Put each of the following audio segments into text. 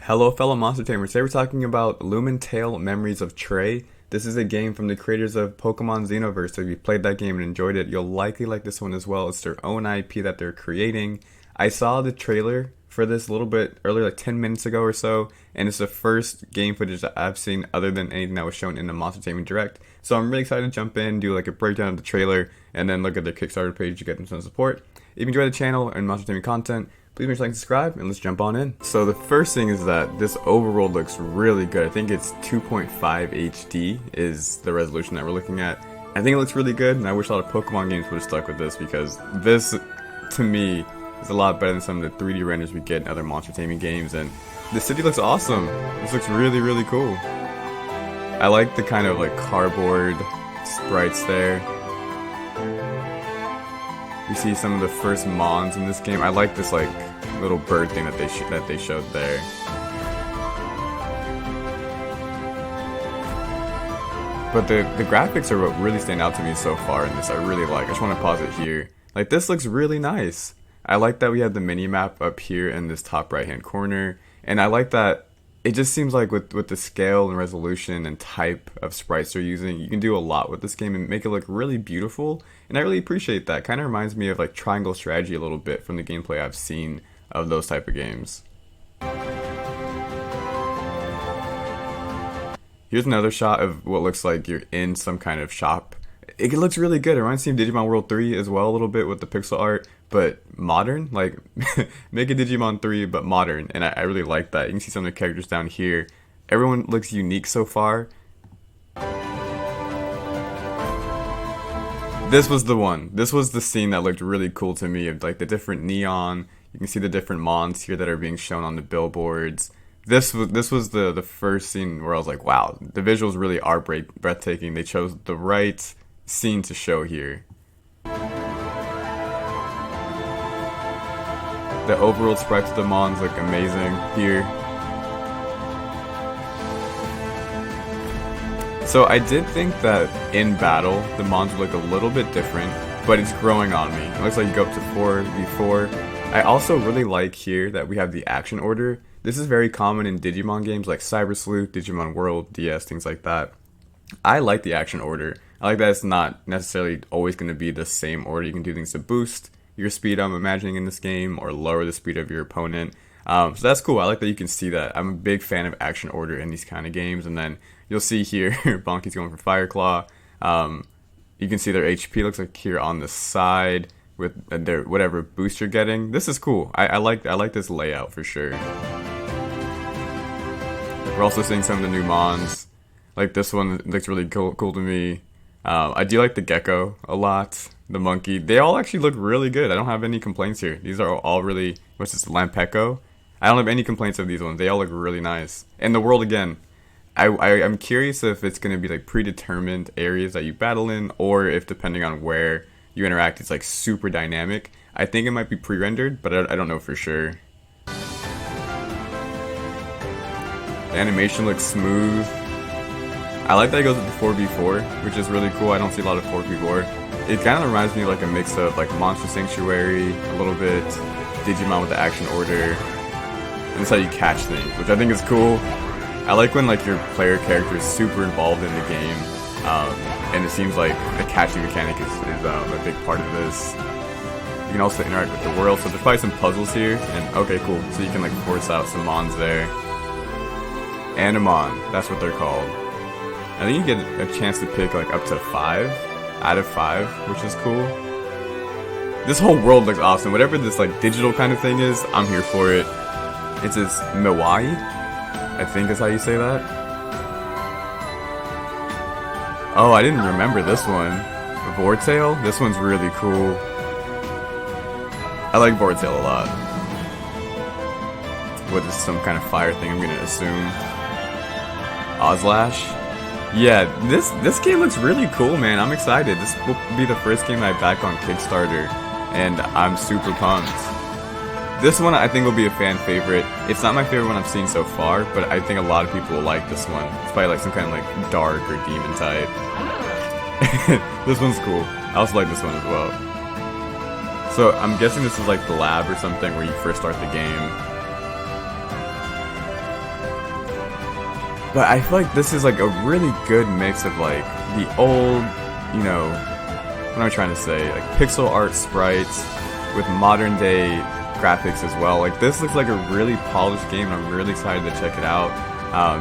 Hello fellow Monster Tamers, today we're talking about Lumentale Memories of Trey. This is a game from the creators of Pokemon Xenoverse, so if you played that game and enjoyed it, you'll likely like this one as well. It's their own IP that they're creating. I saw the trailer for this a little bit earlier, like 10 minutes ago or so, and it's the first game footage that I've seen other than anything that was shown in the Monster Taming Direct. So I'm really excited to jump in, do like a breakdown of the trailer, and then look at their Kickstarter page to get them some support. If you enjoy the channel and Monster Taming content, please make sure to like and subscribe, and let's jump on in. So the first thing is that this overworld looks really good. I think it's 2.5 HD is the resolution that we're looking at. I think it looks really good, and I wish a lot of Pokemon games would have stuck with this, because this, to me, is a lot better than some of the 3D renders we get in other Monster Taming games, and the city looks awesome. This looks really, really cool. I like the kind of like cardboard sprites there. We see some of the first Mons in this game. I like this like little bird thing that they showed there. But the graphics are what really stand out to me so far in this. I really like. I just want to pause it here. Like, this looks really nice. I like that we have the mini map up here in this top right hand corner, and I like that it just seems like with the scale and resolution and type of sprites they're using, you can do a lot with this game and make it look really beautiful, and I really appreciate that. Kind of reminds me of like Triangle Strategy a little bit from the gameplay I've seen of those type of games. Here's another shot of what looks like you're in some kind of shop. It looks really good. It reminds me of Digimon World 3 as well a little bit with the pixel art, but modern. Like, make a Digimon 3 but modern, and I really like that. You can see some of the characters down here. Everyone looks unique so far. This was the one. This was the scene that looked really cool to me, of like the different neon. You can see the different Mons here that are being shown on the billboards. This was the first scene where I was like, wow, the visuals really are breathtaking. They chose the right scene to show here. The overworld sprites of the Mons look amazing here. So I did think that in battle, the Mons would look a little bit different, but it's growing on me. It looks like you go up to 4v4. I also really like here that we have the action order. This is very common in Digimon games like Cyber Sleuth, Digimon World, DS, things like that. I like the action order. I like that it's not necessarily always going to be the same order. You can do things to boost your speed, I'm imagining, in this game, or lower the speed of your opponent. So that's cool. I like that you can see that. I'm a big fan of action order in these kind of games. And then you'll see here, Bonky's going for Fire Claw. You can see their HP looks like here on the side with their whatever boost you're getting. This is cool. I like this layout for sure. We're also seeing some of the new Mons. Like this one looks really cool to me. I do like the gecko a lot. The monkey. They all actually look really good. I don't have any complaints here. These are all really... What's this? Lampeco? I don't have any complaints of these ones. They all look really nice. And the world, again, I'm curious if it's going to be like predetermined areas that you battle in, or if depending on where you interact, it's like super dynamic. I think it might be pre-rendered, but I don't know for sure. The animation looks smooth. I like that it goes with the 4v4, which is really cool. I don't see a lot of 4v4. It kind of reminds me of like a mix of like Monster Sanctuary, a little bit Digimon with the action order, and that's how you catch things, which I think is cool. I like when like your player character is super involved in the game, and it seems like the catching mechanic is a big part of this. You can also interact with the world, so there's probably some puzzles here, and okay, cool. So you can like force out some Mons there. Animon, that's what they're called. I think you get a chance to pick like up to 5 out of 5, which is cool. This whole world looks awesome. Whatever this like digital kind of thing is, I'm here for it. It says Miwai, I think is how you say that. Oh, I didn't remember this one. Vortail? This one's really cool. I like Vortail a lot. What is some kind of fire thing, I'm gonna assume. Ozlash? Yeah, this game looks really cool, man. I'm excited. This will be the first game I back on Kickstarter, and I'm super pumped. This one I think will be a fan favorite. It's not my favorite one I've seen so far, but I think a lot of people will like this one. It's probably like some kind of like dark or demon type. This one's cool. I also like this one as well. So I'm guessing this is like the lab or something where you first start the game. But I feel like this is like a really good mix of like the old, you know, what am I trying to say? Like pixel art sprites with modern day graphics as well. Like this looks like a really polished game, and I'm really excited to check it out.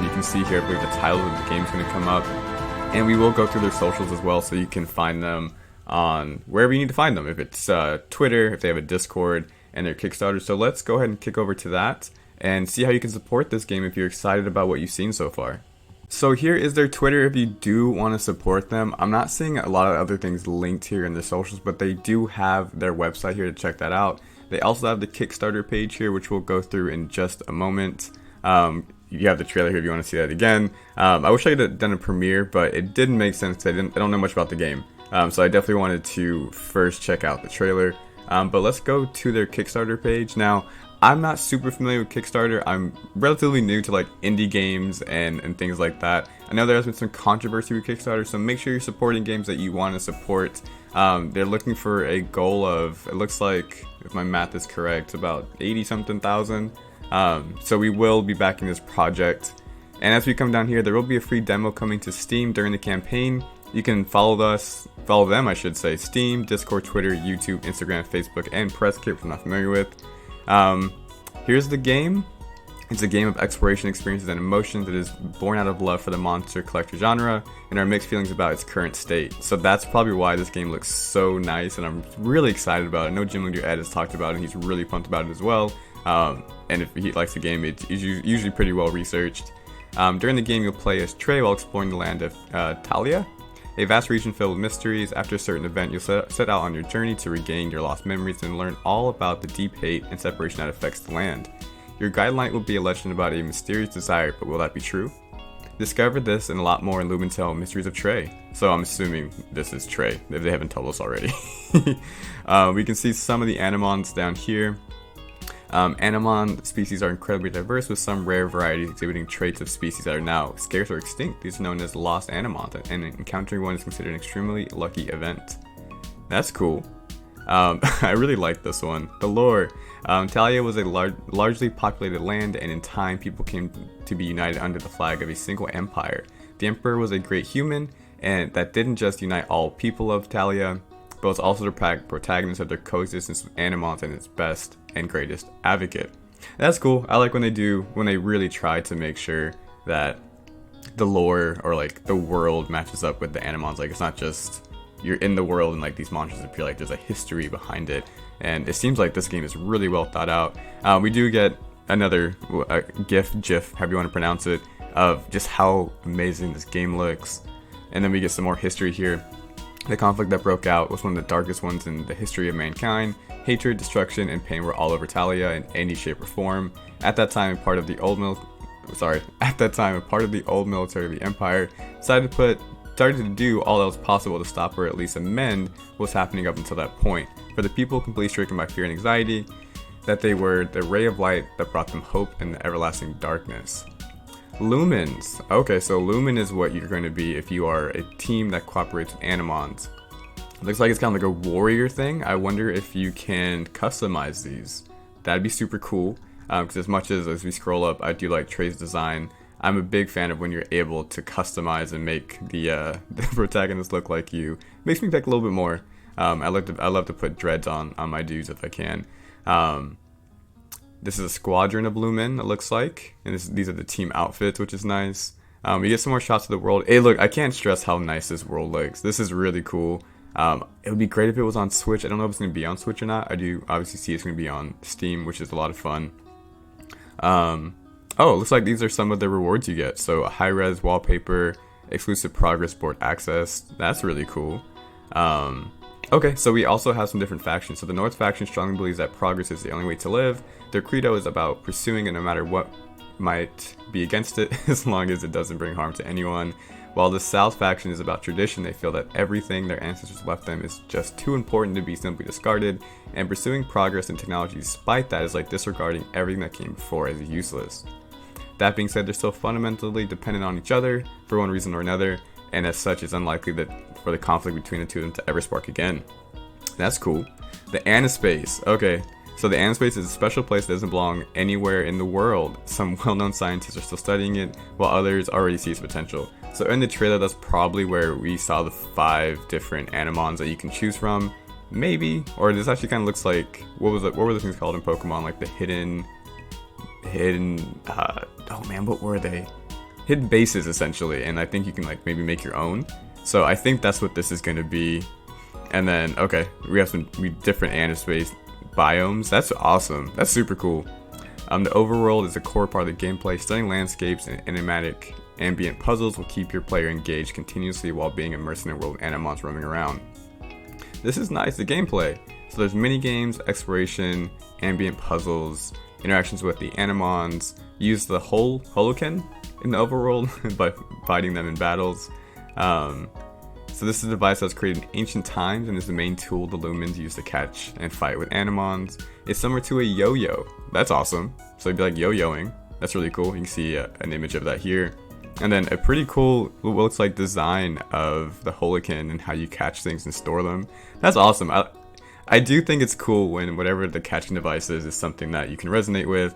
You can see here, I believe the title of the game is going to come up, and we will go through their socials as well, so you can find them on wherever you need to find them. If it's Twitter, if they have a Discord, and their Kickstarter. So let's go ahead and kick over to that and see how you can support this game if you're excited about what you've seen so far. So here is their Twitter if you do want to support them. I'm not seeing a lot of other things linked here in the socials, but they do have their website here to check that out. They also have the Kickstarter page here, which we'll go through in just a moment. You have the trailer here if you want to see that again. I wish I could have done a premiere, but it didn't make sense because I don't know much about the game. So I definitely wanted to first check out the trailer. But let's go to their Kickstarter page. Now, I'm not super familiar with Kickstarter. I'm relatively new to like indie games and things like that. I know there has been some controversy with Kickstarter, so make sure you're supporting games that you want to support. They're looking for a goal of, it looks like, if my math is correct, about 80-something thousand. So we will be backing this project. And as we come down here, there will be a free demo coming to Steam during the campaign. You can follow them, I should say, Steam, Discord, Twitter, YouTube, Instagram, Facebook, and PressKit, if you're not familiar with. Here's the game. It's a game of exploration, experiences, and emotions. It is born out of love for the monster collector genre and our mixed feelings about its current state. So that's probably why this game looks so nice, and I'm really excited about it. I know Jim Leader Ed has talked about it, and he's really pumped about it as well. And if he likes the game, it's usually pretty well researched. During the game, you'll play as Trey while exploring the land of Talia, a vast region filled with mysteries. After a certain event, you'll set out on your journey to regain your lost memories and learn all about the deep hate and separation that affects the land. Your guideline will be a legend about a mysterious desire, but will that be true? Discover this and a lot more in Lumentale Mysteries of Trey. So I'm assuming this is Trey, if they haven't told us already. We can see some of the Animons down here. Animon species are incredibly diverse, with some rare varieties exhibiting traits of species that are now scarce or extinct. These are known as lost Animons, and encountering one is considered an extremely lucky event. That's cool. I really like this one. The lore. Talia was a largely populated land, and in time people came to be united under the flag of a single empire. The emperor was a great human, and that didn't just unite all people of Talia, but was also the protagonist of their coexistence with Animons and its best and greatest advocate. That's cool. I like when they really try to make sure that the lore or like the world matches up with the Animons. Like it's not just you're in the world and like these monsters appear, like there's a history behind it. And it seems like this game is really well thought out. We do get another GIF, however you want to pronounce it, of just how amazing this game looks. And then we get some more history here. The conflict that broke out was one of the darkest ones in the history of mankind. Hatred, destruction, and pain were all over Talia in any shape or form. At that time, a part of the old military of the Empire started to do all that was possible to stop or at least amend what was happening up until that point. For the people completely stricken by fear and anxiety, that they were the ray of light that brought them hope in the everlasting darkness. Lumens. Okay, so Lumen is what you're going to be if you are a team that cooperates with Animons. Looks like it's kind of like a warrior thing. I wonder if you can customize these. That'd be super cool. Because as much as we scroll up, I do like Trey's design. I'm a big fan of when you're able to customize and make the protagonist look like you. Makes me think a little bit more. I love to put dreads on my dudes if I can. This is a squadron of Lumen, it looks like. And these are the team outfits, which is nice. We get some more shots of the world. Hey, look, I can't stress how nice this world looks. This is really cool. It would be great if it was on Switch. I don't know if it's going to be on Switch or not. I do obviously see it's going to be on Steam, which is a lot of fun. Oh, it looks like these are some of the rewards you get. So a high-res wallpaper, exclusive progress board access. That's really cool. Okay, so we also have some different factions. So the North faction strongly believes that progress is the only way to live. Their credo is about pursuing it no matter what might be against it, as long as it doesn't bring harm to anyone. While the South faction is about tradition, they feel that everything their ancestors left them is just too important to be simply discarded, and pursuing progress and technology despite that is like disregarding everything that came before as useless. That being said, they're still fundamentally dependent on each other for one reason or another, and as such, it's unlikely that for the conflict between the two of them to ever spark again. That's cool. The Anispace. Okay, So the Anispace is a special place that doesn't belong anywhere in the world. Some well-known scientists are still studying it, while others already see its potential. So in the trailer, that's probably where we saw the 5 different Animons that you can choose from. Maybe, or this actually kind of looks like, what were the things called in Pokemon? Like the hidden, oh man, what were they? Hidden bases, essentially, and I think you can like maybe make your own. So I think that's what this is going to be. And then, okay, we have some different Anispace biomes. That's awesome. That's super cool. The overworld is a core part of the gameplay. Stunning landscapes and enigmatic ambient puzzles will keep your player engaged continuously while being immersed in a world of Animons roaming around. This is nice, the gameplay. So there's mini games, exploration, ambient puzzles, interactions with the Animons. Use the whole Holoken in the overworld by fighting them in battles. So this is a device that was created in ancient times and is the main tool the Lumens use to catch and fight with Animons. It's similar to a yo-yo. That's awesome. So it'd be like yo-yoing. That's really cool. You can see an image of that here. And then a pretty cool, what looks like design of the Holoken and how you catch things and store them. That's awesome. I do think it's cool when whatever the catching device is something that you can resonate with,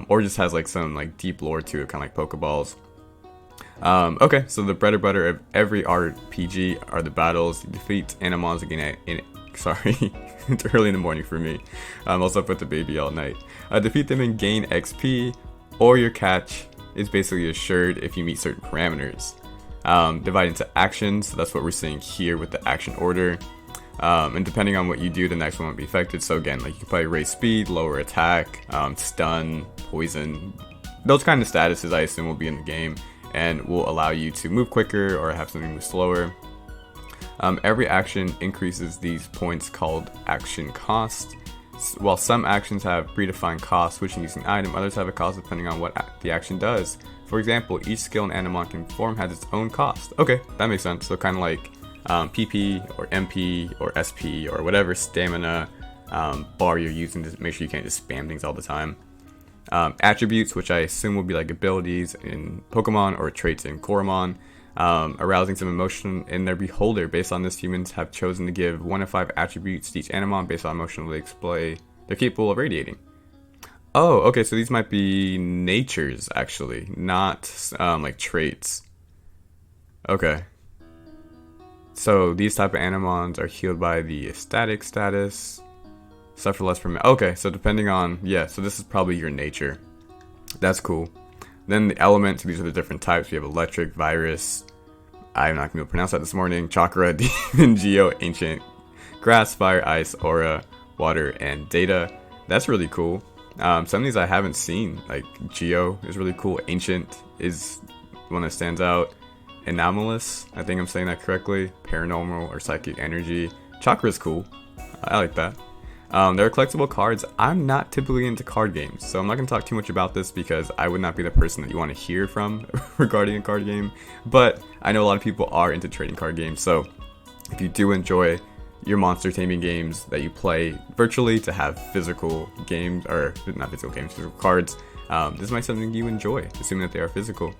or just has like some like deep lore to it, kind of like Pokeballs. Okay, so the bread and butter of every RPG are the battles. You defeat Animons again sorry, it's early in the morning for me. I'm also up with the baby all night. Defeat them and gain XP, or your catch is basically assured if you meet certain parameters. Divide into actions, so that's what we're seeing here with the action order. And depending on what you do, the next one won't be affected. So again, like you can probably raise speed, lower attack, stun, poison. Those kind of statuses I assume will be in the game and will allow you to move quicker or have something move slower. Every action increases these points called action cost. While some actions have predefined costs, switching using item, others have a cost depending on what the action does. For example, each skill an Animon can perform has its own cost. Okay, that makes sense. So kind of like PP or MP or SP or whatever stamina bar you're using to make sure you can't just spam things all the time. Attributes, which I assume will be like abilities in Pokemon or traits in Coromon, arousing some emotion in their beholder. Based on this, humans have chosen to give 1 of 5 attributes to each Animon based on emotional display they're capable of radiating. Oh, okay, so these might be natures, actually, not like traits. Okay. So these type of Animons are healed by the ecstatic status, suffer less from... Okay, so depending on... Yeah, so this is probably your nature. That's cool. Then the elements, these are the different types. We have electric, virus, I'm not going to be able to pronounce that this morning, chakra, demon, geo, ancient, grass, fire, ice, aura, water, and data. That's really cool. Some of these I haven't seen, like geo is really cool. Ancient is one that stands out. Anomalous, I think I'm saying that correctly. Paranormal or psychic energy. Chakra is cool. I like that. There are collectible cards. I'm not typically into card games, so I'm not going to talk too much about this because I would not be the person that you want to hear from regarding a card game. But I know a lot of people are into trading card games, so if you do enjoy your monster taming games that you play virtually to have physical games, or not physical games, physical cards, this might be something you enjoy, assuming that they are physical.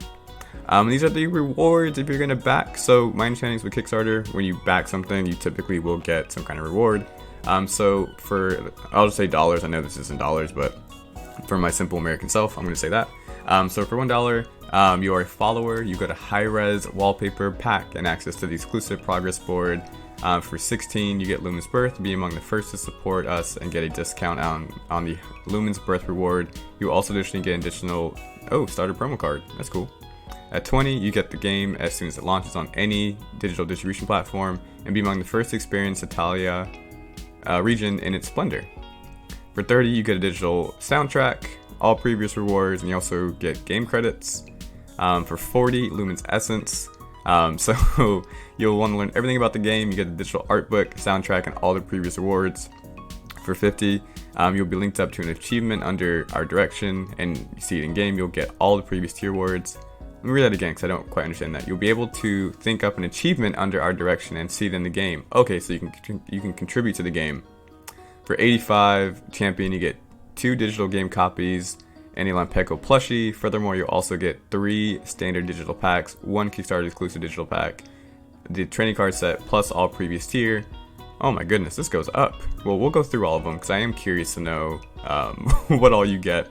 These are the rewards if you're going to back. So my understanding is with Kickstarter, when you back something, you typically will get some kind of reward. So for, I'll just say dollars, I know this isn't dollars, but for my simple American self, I'm going to say that. So for $1, you are a follower, you get a high-res wallpaper pack and access to the exclusive progress board. For $16, you get Lumen's Birth, be among the first to support us and get a discount on the Lumen's Birth reward. You also additionally get an additional, starter promo card, that's cool. At $20, you get the game as soon as it launches on any digital distribution platform and be among the first to experience Italia region in its splendor. For $30, you get a digital soundtrack, all previous rewards, and you also get game credits. For $40, Lumen's Essence. So you'll want to learn everything about the game. You get the digital art book, soundtrack, and all the previous rewards. For $50, you'll be linked up to an achievement under our direction, and you see it in game. You'll get all the previous tier rewards. Let me read that again because I don't quite understand that. You'll be able to think up an achievement under our direction and see it in the game. Okay, so you can contribute to the game. For $85, champion, you get 2 digital game copies and a Lampeco plushie. Furthermore, you'll also get 3 standard digital packs, 1 Kickstarter exclusive digital pack, the training card set plus all previous tier. Oh my goodness, this goes up. Well, we'll go through all of them because I am curious to know what all you get.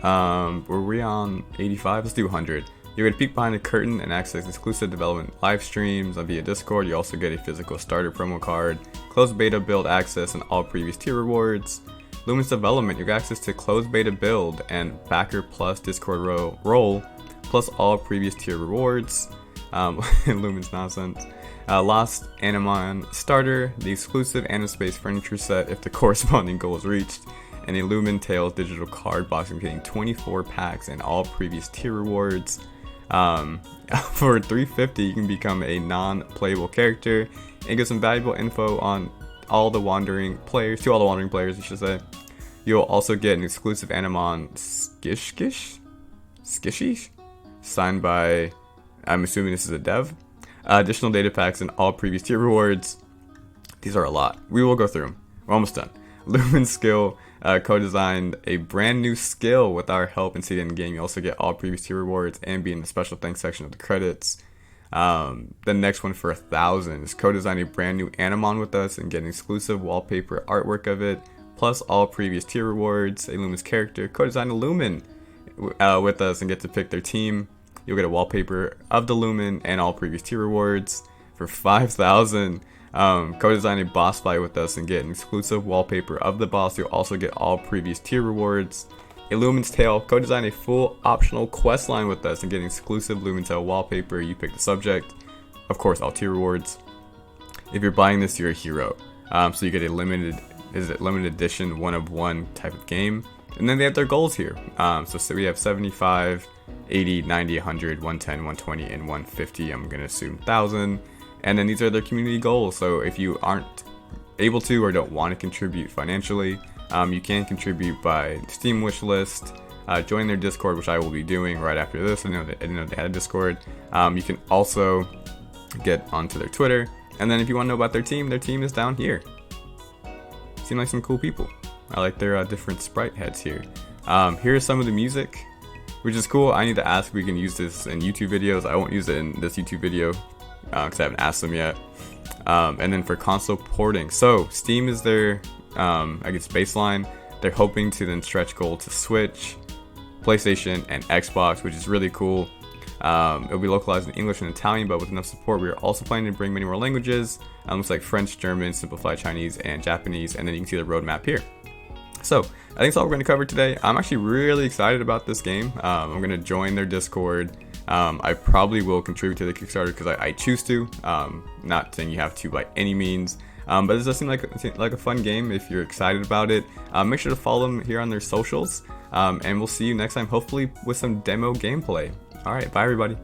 Were we on 85? Let's do 100. You get a peek behind the curtain and access exclusive development live streams via Discord. You also get a physical starter promo card, closed beta build access, and all previous tier rewards. Lumen's development, you get access to closed beta build and backer plus Discord role, plus all previous tier rewards. Lumen's nonsense. Lost Animon starter, the exclusive Anispace furniture set if the corresponding goal is reached, and a Lumentale digital card box containing 24 packs and all previous tier rewards. For $350, you can become a non-playable character and get some valuable info on all the wandering players, I should say. You'll also get an exclusive Animon Skishish, signed by, I'm assuming this is a dev. Additional data packs and all previous tier rewards. These are a lot. We will go through them. We're almost done. Lumen Skill co-designed a brand new skill with our help and see it in the game. You also get all previous tier rewards and be in the special thanks section of the credits. The next one for 1,000 is co-design a brand new Animon with us and get an exclusive wallpaper artwork of it, plus all previous tier rewards. A Lumen's character co-design a Lumen with us and get to pick their team. You'll get a wallpaper of the Lumen and all previous tier rewards. For 5,000, co-design a boss fight with us and get an exclusive wallpaper of the boss. You'll also get all previous tier rewards. A Lumen's Tale, co-design a full optional quest line with us and get an exclusive Lumentale wallpaper. You pick the subject. Of course, all tier rewards. If you're buying this, you're a hero. So you get a limited edition one of one type of game. And then they have their goals here. So we have 75, 80, 90, 100, 110, 120, and 150. I'm going to assume 1,000. And then these are their community goals. So if you aren't able to or don't want to contribute financially, you can contribute by Steam wish list, join their Discord, which I will be doing right after this. I didn't know they had a Discord. You can also get onto their Twitter. And then if you want to know about their team is down here. Seem like some cool people. I like their different sprite heads here. Here's some of the music, which is cool. I need to ask if we can use this in YouTube videos. I won't use it in this YouTube video because I haven't asked them yet. And then for console porting, so Steam is their, I guess, baseline. They're hoping to then stretch goal to Switch, PlayStation, and Xbox, which is really cool. It'll be localized in English and Italian, but with enough support, we are also planning to bring many more languages. Looks like French, German, simplified Chinese, and Japanese, and then you can see the roadmap here. So, I think that's all we're going to cover today. I'm actually really excited about this game. I'm going to join their Discord. I probably will contribute to the Kickstarter because I choose to. Not saying you have to by any means. But this does seem like a fun game if you're excited about it. Make sure to follow them here on their socials. And we'll see you next time, hopefully with some demo gameplay. Alright, bye everybody.